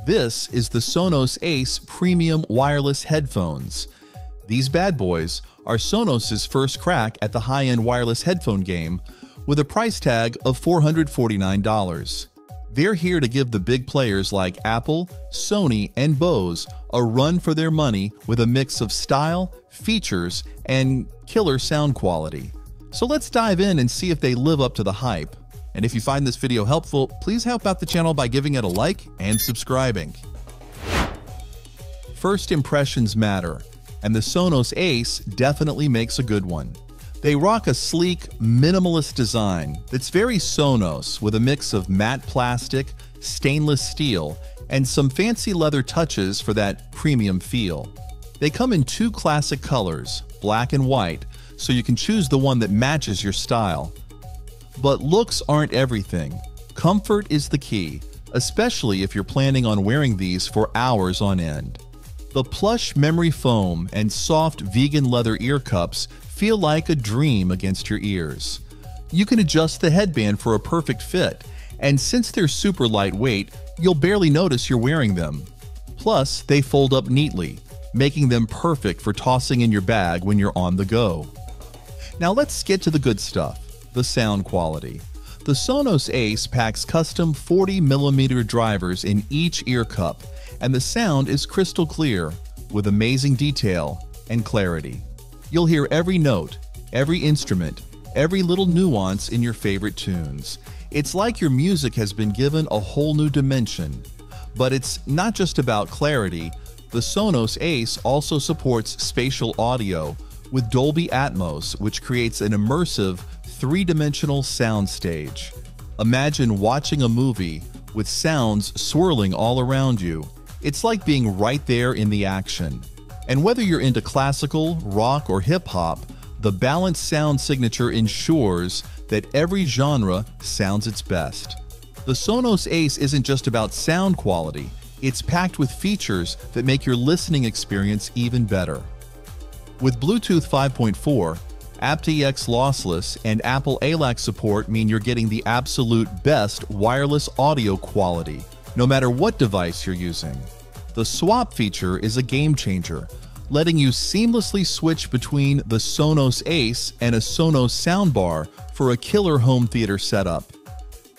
This is the Sonos Ace Premium Wireless Headphones. These bad boys are Sonos' first crack at the high-end wireless headphone game with a price tag of $449. They're here to give the big players like Apple, Sony, and Bose a run for their money with a mix of style, features, and killer sound quality. So let's dive in and see if they live up to the hype. And if you find this video helpful, please help out the channel by giving it a like and subscribing. First impressions matter, and the Sonos Ace definitely makes a good one. They rock a sleek, minimalist design that's very Sonos with a mix of matte plastic, stainless steel, and some fancy leather touches for that premium feel. They come in two classic colors, black and white, so you can choose the one that matches your style. But looks aren't everything. Comfort is the key, especially if you're planning on wearing these for hours on end. The plush memory foam and soft vegan leather ear cups feel like a dream against your ears. You can adjust the headband for a perfect fit, and since they're super lightweight, you'll barely notice you're wearing them. Plus, they fold up neatly, making them perfect for tossing in your bag when you're on the go. Now let's get to the good stuff. The sound quality. The Sonos Ace packs custom 40mm drivers in each ear cup, and the sound is crystal clear, with amazing detail and clarity. You'll hear every note, every instrument, every little nuance in your favorite tunes. It's like your music has been given a whole new dimension. But it's not just about clarity. The Sonos Ace also supports spatial audio with Dolby Atmos, which creates an immersive, three-dimensional soundstage. Imagine watching a movie with sounds swirling all around you. It's like being right there in the action. And whether you're into classical, rock, or hip-hop, the balanced sound signature ensures that every genre sounds its best. The Sonos Ace isn't just about sound quality, it's packed with features that make your listening experience even better. With Bluetooth 5.4, aptX lossless, and Apple ALAC support mean you're getting the absolute best wireless audio quality, no matter what device you're using. The swap feature is a game changer, letting you seamlessly switch between the Sonos Ace and a Sonos soundbar for a killer home theater setup.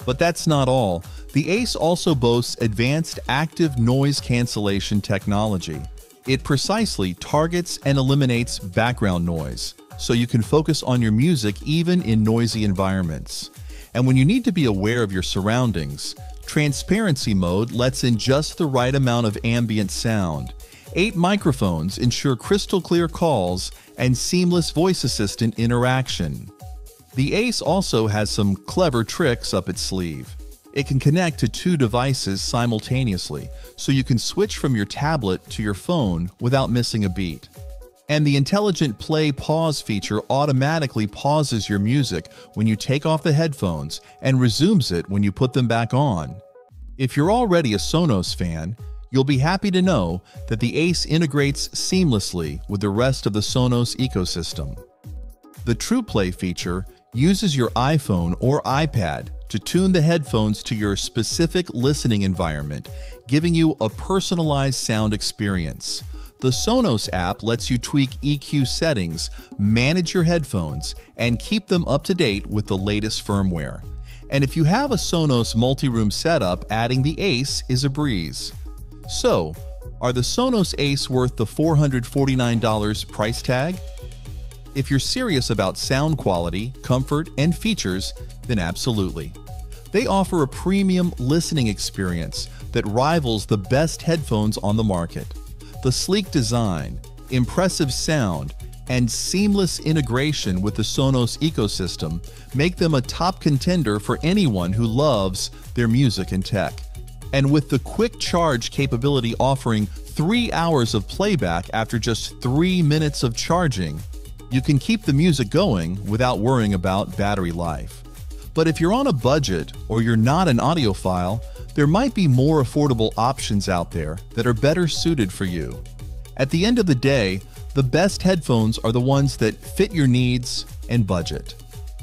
But that's not all. The Ace also boasts advanced active noise cancellation technology. It precisely targets and eliminates background noise, so you can focus on your music even in noisy environments. And when you need to be aware of your surroundings, transparency mode lets in just the right amount of ambient sound. 8 microphones ensure crystal clear calls and seamless voice assistant interaction. The Ace also has some clever tricks up its sleeve. It can connect to 2 devices simultaneously, so you can switch from your tablet to your phone without missing a beat. And the intelligent play-pause feature automatically pauses your music when you take off the headphones and resumes it when you put them back on. If you're already a Sonos fan, you'll be happy to know that the Ace integrates seamlessly with the rest of the Sonos ecosystem. The TruePlay feature uses your iPhone or iPad to tune the headphones to your specific listening environment, giving you a personalized sound experience. The Sonos app lets you tweak EQ settings, manage your headphones, and keep them up to date with the latest firmware. And if you have a Sonos multi-room setup, adding the Ace is a breeze. So, are the Sonos Ace worth the $449 price tag? If you're serious about sound quality, comfort, and features, then absolutely. They offer a premium listening experience that rivals the best headphones on the market. The sleek design, impressive sound, and seamless integration with the Sonos ecosystem make them a top contender for anyone who loves their music and tech. And with the quick charge capability offering 3 hours of playback after just 3 minutes of charging, you can keep the music going without worrying about battery life. But if you're on a budget or you're not an audiophile, there might be more affordable options out there that are better suited for you. At the end of the day, the best headphones are the ones that fit your needs and budget.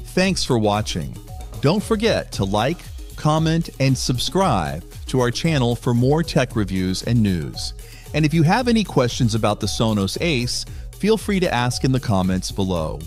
Thanks for watching. Don't forget to like, comment, and subscribe to our channel for more tech reviews and news. And if you have any questions about the Sonos Ace, feel free to ask in the comments below.